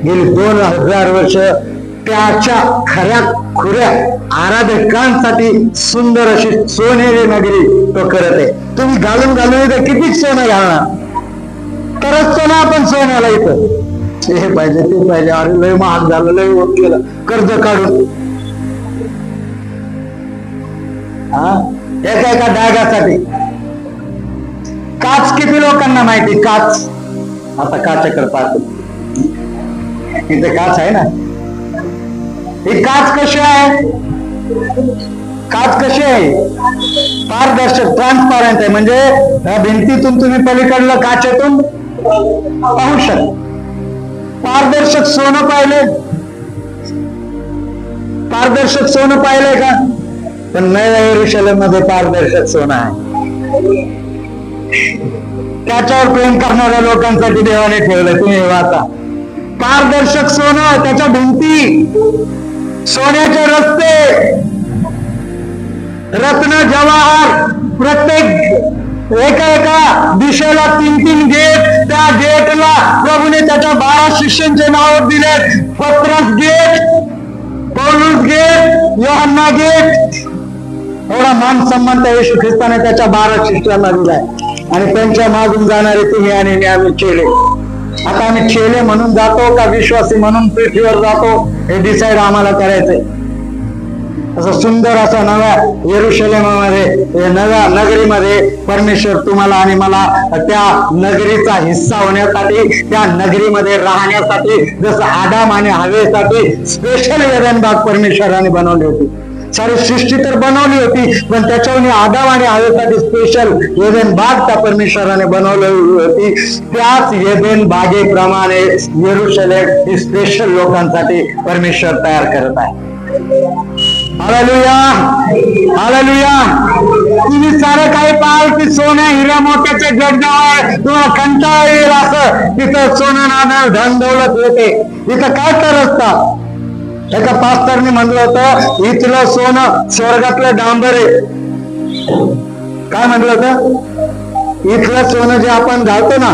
गेली 2000 वर्ष त्याच्या खऱ्या खुऱ्या आराधकांसाठी सुंदर अशी सोनेरी नगरी तो करत आहे. तुम्ही घालून इथं किती सोनं घालणार, तरच तो ना आपण सोन्याला इथं हे पाहिजे ते पाहिजे, अरे लय महाग झालं, लय होत गेलं, कर्ज काढून एका डागासाठी. काच किती लोकांना माहिती, काच, आता काच्याकडे पाहतो, इथे काच आहे ना, ही काच कशी आहे, काच कशी आहे, पारदर्शक, ट्रान्सपारंट आहे, म्हणजे त्या भिंतीतून तुम्ही पलीकडलं काचेतून पाहू शकता. पारदर्शक सोनं पाहिले, पारदर्शक सोनं पाहिलंय का, पण नव्या येरुशलेम मध्ये पारदर्शक सोनं आहे. त्याच्यावर प्रेम करणाऱ्या लोकांसाठी देवाने ठेवलं, तुम्ही वाचा. पारदर्शक सोनं, त्याच्या भिंती, सोन्याचे रस्ते, रत्न जवाहर, प्रत्येक एका दिशेला 3 गेट, त्या गेटला प्रभूने त्याच्या 12 शिष्यांचे नाव दिले. पत्रस गेट, पौलुस गेट, योहन्ना गेट. एवढा मान सन्मान त्या येशू ख्रिस्ताने त्याच्या 12 शिष्यांना दिलाय आणि त्यांच्या मागून जाणारे तुम्ही आणि मी, आम्ही चेले. आता आम्ही चेले म्हणून जातो का विश्वासी म्हणून पृथ्वीवर जातो, हे डिसाईड आम्हाला करायचंय. असं सुंदर असा नव्या येरुशलेमामध्ये, नव्या नगरीमध्ये परमेश्वर तुम्हाला आणि मला त्या नगरीचा हिस्सा होण्यासाठी, त्या नगरीमध्ये राहण्यासाठी, जसं आदाम आणि हवेसाठी स्पेशल एडन बाग परमेश्वराने बनवली होती. सारी सृष्टी तर बनवली होती, पण त्याच्यावर आदाम आणि हवेसाठी स्पेशल एडन बाग त्या परमेश्वराने बनवली होती. त्याच एडन बागेप्रमाणे येरुशलेम ही स्पेशल लोकांसाठी परमेश्वर तयार करत आहे. Hallelujah, hallelujah. तुम्ही सारं काही पाहाल की सोन्या हिऱ्या मोत्याचे जगगाव आहे, तुम्हाला कंटाळा येईल असं तिथं सोनं नाणं धन दौलत होते. इथं काय तरसतात. एका पास्टरने म्हणलं होतं, इथलं सोनं स्वर्गातलं डांबर आहे. काय म्हणलं होतं, इथलं सोनं जे आपण घालतो ना,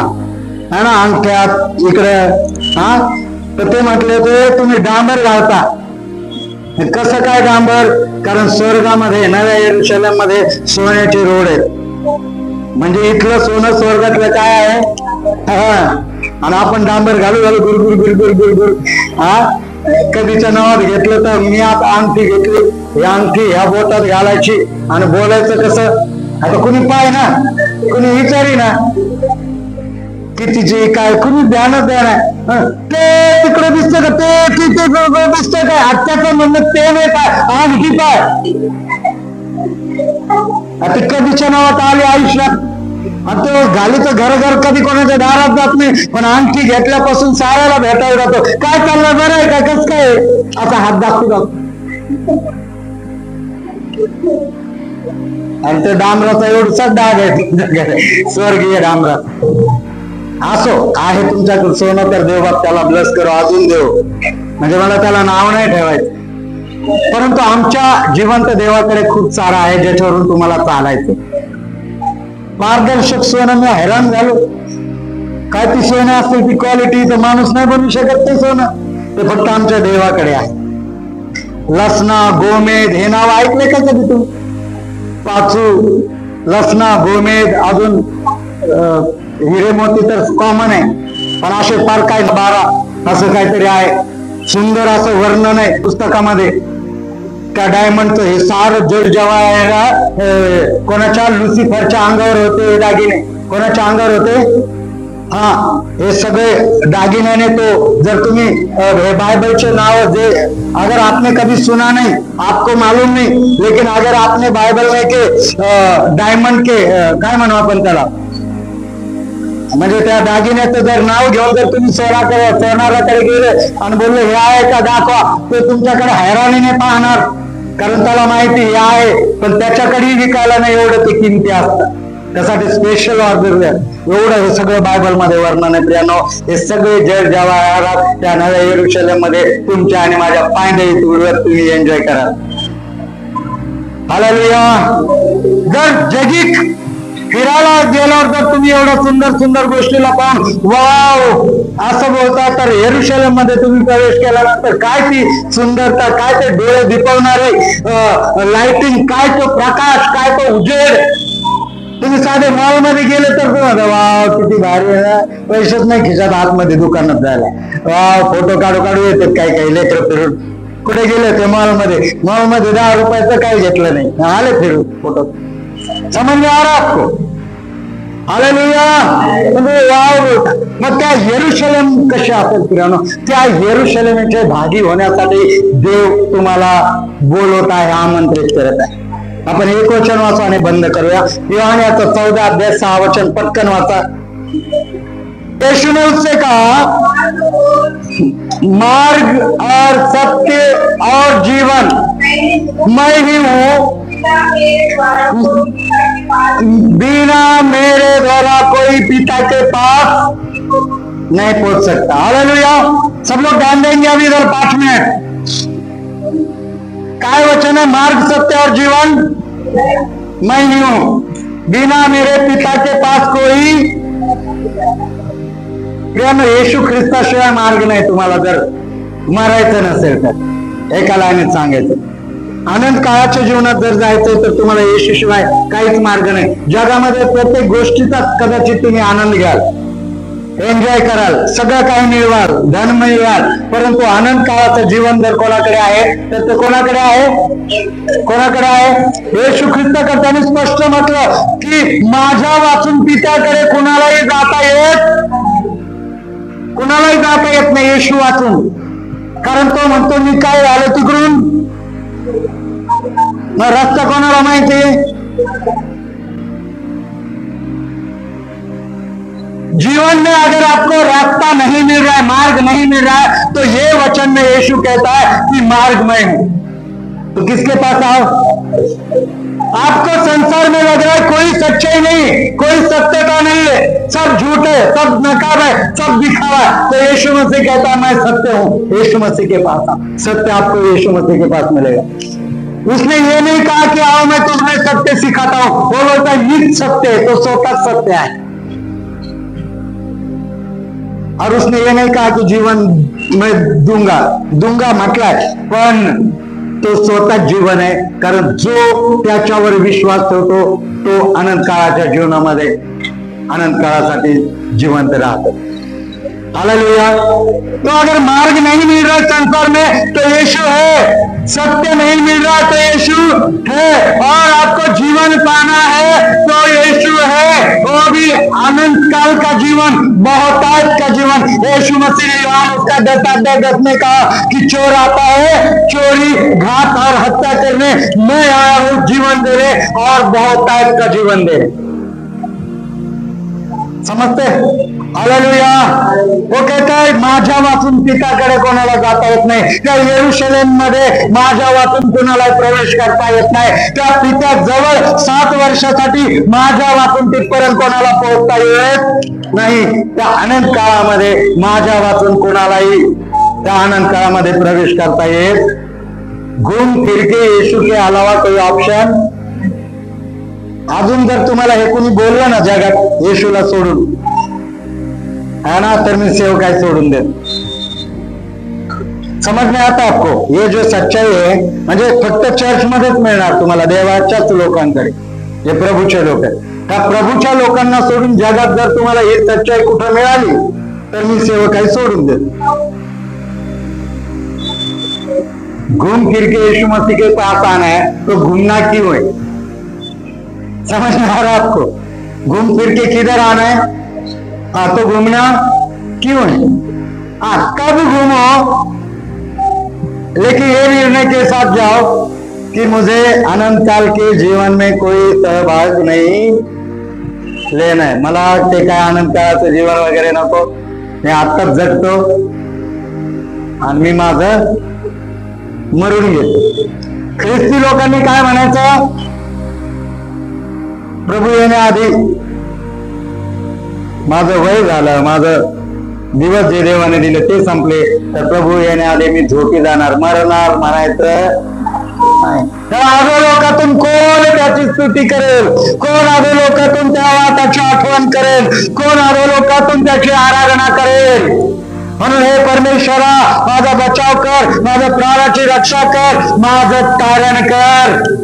है ना, अंगठ्यात इकडे, हा, तर ते म्हटले होते तुम्ही डांबर घालता. कसं काय डांबर, कारण स्वर्गामध्ये नव्या येरुशलेम मध्ये सोन्याचे रोड आहेत. म्हणजे इथलं सोनं स्वर्गातलं काय आहे, आणि आपण डांबर घालू गुरगुर गुरगुर गुरगुर. हा, कधीच्या नावात घेतलं तर मी आता अंगठी घेतली, ही अंगठी ह्या बोटात घालायची आणि बोलायचं कसं. आता कुणी पाय ना, कुणी विचारी ना कितीचे काय, कुणी ध्यानच द्या ना, ते तिकडे दिसतं का, ते तिथे दिसतं काय, आत्याचं म्हणणं ते नाही काय, अंगठी पाय. आता कधीच्या नावात आली आयुष्यात, आता घाली तर घर कधी कोणाच्या दारात जात नाही, पण अंगठी घेतल्यापासून साऱ्याला भेटायला जातो. काय चाललं, बरं आहे का, कसं काय, असा हात दाखवू. आणि ते डांबराचा एवढाच डाग आहे स्वर्गीय डांबरा. असो, आहे तुमच्याकडे सोनं तर देव बाप त्याला ब्लेस करो, अजून देव, म्हणजे मला त्याला नाव नाही ठेवायचं. परंतु आमच्या जिवंत देवाकडे खूप सारा आहे ज्याच्यावरून तुम्हाला चालायचं. पारदर्शक सोनं, मी हैराण झालो. काय ती सोनं असते, ती क्वालिटी तर माणूस नाही बनवू शकत. ते सोनं ते फक्त आमच्या देवाकडे आहे. लसना, गोमेद हे नाव ऐकले का कधी तुम्ही? पाचू, लसना, गोमेद, अजून हिरे मोती तर कॉमन आहे, पण असे फार काय 12 असं काहीतरी आहे. सुंदर असं वर्णन आहे पुस्तकामध्ये. त्या डायमंडचं हे सारं जड जेव्हा कोणाच्या लुसिफरच्या अंगावर होते दागिने, कोणाच्या अंगावर होते, हा, हे सगळे दागिन्याने तो, जर तुम्ही बाइबलचे नाव जे अगर आपने कभी सुना नहीं, आपको मालूम नहीं, लेकिन अगर आपने बाइबल में के डायमंड के काय म्हणू आपण त्याला, म्हणजे त्या दागिन्याचं जर नाव घेऊन जर तुम्ही सोनाराकडे गेले आणि बोलले हे आहे का दाखवा, ते तुमच्याकडे हैराणीने पाहणार, कारण त्याला माहिती हे आहे, पण त्याच्याकडेही विकायला नाही एवढं ते किमती असतात. त्यासाठी स्पेशल ऑर्डर एवढं हे सगळं बायबल मध्ये वर्णन आहे प्रियानो. हे सगळे जग जेव्हा त्या नव्या यरूशलेम मध्ये तुमच्या आणि माझ्या पायंदळी तुळवर तुम्ही एन्जॉय कराल. हालेलुया. जर जगी फिरायला गेल्यावर जर तुम्ही एवढ्या सुंदर सुंदर गोष्टीला पाहून वाव असं बोलता, तर यरूशलेम मध्ये तुम्ही प्रवेश केल्यानंतर काय ती सुंदरता, काय ते डोळे दिपवणारे लाइटिंग, काय तो प्रकाश, काय तो उजेड. तुम्ही साधे मॉल मध्ये गेले तर तुम्हाला वाव किती भारी आहे, पैसेच नाही खिशात आतमध्ये दुकानात जायला, वाव फोटो काढू काढू येतात काही काही लेकर फिरून. कुठे गेले ते मॉल मध्ये 10 रुपयाचं काही घेतलं नाही, आले फिरून फोटो. समझ में आ रहा आपको? हालेलुया. वाव. मग त्या यरूशलेम कशा असेल फिरानो, त्या यरूशलेमचे भागी होण्यासाठी देव तुम्हाला बोलवत आहे, आमंत्रित करत आहे. आपण एक वचन वाचू आणि बंद करूया. योहानाचा 14 अध्याय 6 वचन पटकन वाचा. यीशु ने उससे कहा, मार्ग और सत्य और जीवन मैं ही हूँ, बिना मेरे द्वारा कोई पिता के पास नहीं पहुंच सकता. हालेलुया. सब लोग ध्यान देंगे अभी इधर 5 मिनट. काय वचन है? मार्ग सत्य और जीवन मैं ही हूं, बिना मेरे पिता के पास कोई. येशू ख्रिस्ताशिवाय मार्ग नाही. तुम्हाला जर मरायचं नसेल तर एका लाईनीत सांगायचं, आनंद काळाच्या जीवनात जर जायचंय तर तुम्हाला येशूशिवाय काहीच मार्ग नाही. जगामध्ये प्रत्येक गोष्टीचा कदाचित तुम्ही आनंद घ्याल, एन्जॉय कराल, सगळं काही मिळवाल, धन मिळवाल, परंतु आनंद काळाचं जीवन जर कोणाकडे आहे तर ते कोणाकडे आहे? कोणाकडे आहे? येशू ख्रिस्त त्यांनी स्पष्ट म्हटलं की माझ्या वाचून पित्याकडे कुणालाही जाता येत नाही येशू वाचून. कारण तो म्हणतो मी काय आलो तिकडून. मग रस्ता कोणाला माहिती? जीवन में अगर आपको रास्ता नहीं मिल रहा है, मार्ग नहीं मिल रहा है, तो ये वचन में यीशु कहता है कि मार्ग मैं हूं. तो किसके पास आओ? आपको संसार में लग रहा है कोई सच्चाई नहीं, कोई सत्यता नहीं है, सब झूठ है, सब नकाब है, सब दिखावा है, तो यीशु मसीह कहता है मैं सत्य हूं. यीशु मसीह के पास आओ, सत्य आपको यीशु मसीह के पास मिलेगा. उसने ये नहीं कहा कि आओ मैं तुम्हें सत्य सिखाता हूं, वो बोलता है निज सत्य है, तो स्वतः सत्य है. और उसने ये नहीं कहा कि जीवन मैं दूंगा म्हटलाय, पण तो स्वतः जीवन आहे. कारण जो त्याच्यावर विश्वास ठेवतो तो अनंत काळाच्या जीवनामध्ये अनंत काळासाठी जिवंत राहतो. हालेलुया. तो अगर मार्ग नहीं मिल रहा संसार में तो यीशु है, सत्य नहीं मिल रहा तो यीशु है, और आपको जीवन पाना है तो यीशु है, वो भी अनंत काल का जीवन, बहुतायत का जीवन. यीशु मसीह ने यूहन्ना उसका 10 में कहा कि चोर आता है चोरी, घात और हत्या करने, मैं आया हूं जीवन देने और बहुतायत का जीवन देने. समझते? हालेलुया. वो कहता है माझ्या वाचून पिताकडे कोणाला जाता येत नाही, त्या यरूशलेम मध्ये माझ्या वाचून कोणाला प्रवेश करता येत नाही. त्या पित्या जवळ 7 वर्षासाठी माझ्या वाचून तिथपर्यंत कोणाला पोहोचता येत नाही. त्या अनंत काळामध्ये माझ्या वाचून कोणालाही त्या अनंत काळामध्ये प्रवेश करता येत. घूम फिर के यीशु के अलावा कोई ऑप्शन. अजून जर तुम्हाला हे कोणी बोललं ना जगात येशूला सोडून, है ना, तर मी सेव काय सोडून देत. समझ में आता आपको? ये जो सच्चाई है म्हणजे फक्त चर्च मध्येच मिळणार तुम्हाला, देवाच्याच लोकांकडे, जे प्रभूचे लोक आहेत. त्या प्रभूच्या लोकांना सोडून जगात जर तुम्हाला ही सच्चाई कुठं मिळाली तर मी सेव काय सोडून देत. घूम फिर के यीशु मसीह के पास आना है तो घूमना क्यों है? समझ में आ रहा है आपको? घूम फिर के किधर आना है? हाँ, तो घूमना क्यों है? हाँ, कब घूमो, लेकिन ये निर्णय के साथ जाओ कि मुझे अनंत काल के जीवन में कोई सहभाग नहीं लेना है. मला ते काय अनंत काळाचं जीवन वगैरे नको, मी आत्ताच जगतो आणि मी माझं मरून घेतो. ख्रिस्ती लोकांनी काय म्हणायचं? प्रभू येण्याआधी माझं वय झालं, माझं दिवस जे देवाने दिले ते संपले, तर प्रभू येण्याआधी मी झोपी जाणार, मरणार, म्हणायचं नाही. तर अधोलोकातून कोण त्याची स्तुती करेल, कोण अधोलोकातून त्या वाटाची आठवण करेल, कोण अधोलोकातून त्याची आराधना करेल. म्हणून हे परमेश्वरा, माझा बचाव कर, माझ्या प्राणाची रक्षा कर, माझं तारण कर.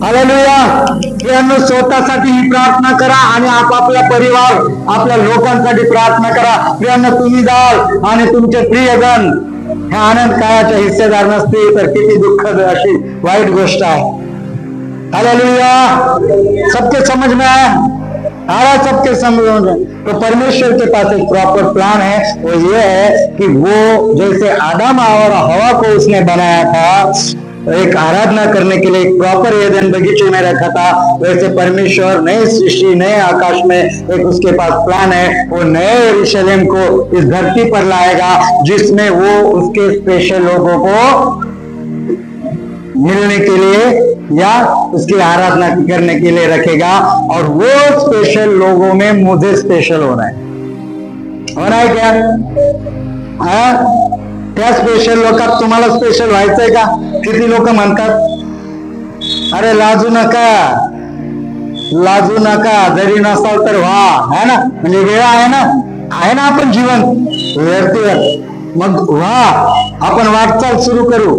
हालेलुया. प्रियांनो, स्वतःसाठी ही प्रार्थना करा आणि आपापला परिवार, आपल्या लोकांसाठी प्रार्थना करा. प्रियांनो, तुम्ही जाल आणि तुमचे प्रियजन ह्या आनंद काळाच्या हिस्सेदार नसतील तर किती दुःखद अशी वाईट गोष्ट आहे. हालेलुया. सबके समझ में आया? सबके समझ में. तो परमेश्वर के पास एक प्रॉपर प्लान है, वो ये है कि वो जैसे आदम और हवा को उसने बनाया था, एक आराधना करने के लिए एक प्रॉपर एदन बगीचे में रखा था, वैसे परमेश्वर नए सृष्टि, नए आकाश में एक उसके पास प्लान है. वो नए यरूशलेम को इस धरती पर लाएगा, जिसमें वो उसके स्पेशल लोगों को मिलने के लिए या उसकी आराधना करने के लिए रखेगा. और वो स्पेशल लोगों में मुझे स्पेशल होना है क्या? त्या स्पेशल लोकात तुम्हाला स्पेशल व्हायचंय का? किती लोक म्हणतात, अरे लाजू नका, लाजू नका, जरी नसाल तर व्हा, है ना. म्हणजे वेळ आहे ना आपण जीवन व्यर्थ, मग व्हा, आपण वाटचाल सुरू करू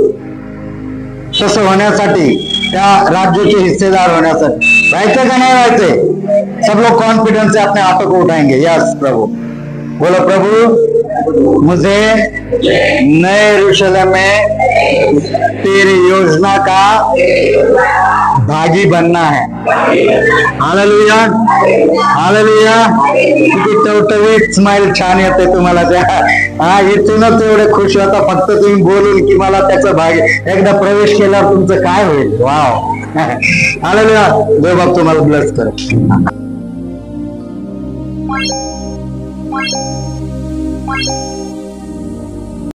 तसं होण्यासाठी, त्या राज्याचे हिस्सेदार होण्यासाठी. व्हायचंय का नाही व्हायचंय? सब लोग कॉन्फिडेंस से अपने हाथों को उठाएंगे. यस प्रभु, बोलो प्रभु, मुझे नए यरूशलेम में तेरी योजना का भागी बनना है. Hallelujah, hallelujah. किती टवटवीत स्माइल छान येते तुम्हाला त्या. इथूनच एवढे खुश होता फक्त तुम्ही बोलून की मला त्याचा भाग, एकदा प्रवेश केल्यावर तुमचं काय होईल. वाव. हालेलुया. देव बाप तुम्हाला ब्लेस करो.